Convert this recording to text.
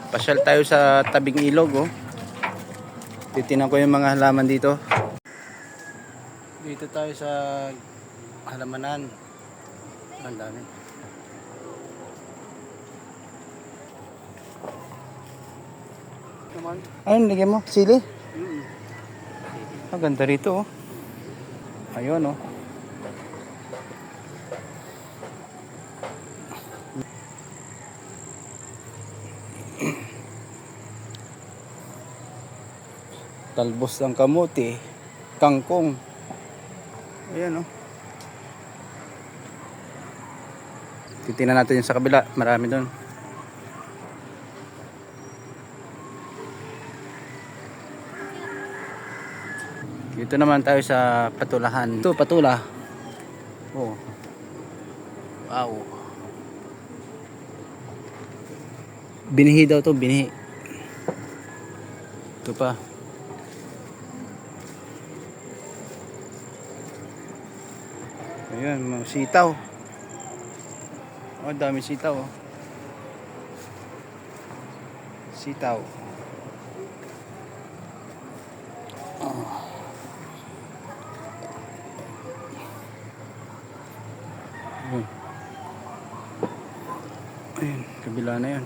Pasyal tayo sa tabing ilog, oh. Titinan ko yung mga halaman dito. Dito tayo sa halamanan. Ang dami. Ayun, lagyan mo. Sili? Ang ganda rito, oh. Ayun, oh. Talbos ng kamote, kangkong. Ayan, oh. Titingnan natin yung sa kabila, marami doon. Dito naman tayo sa patulahan. Ito, patula. Oh. Wow. Binihi daw to, binihi. Ito pa. Ayan, mga sitaw. Oh, dami sitaw, oh. Sitaw. Oh. Ayan, kabila na yan.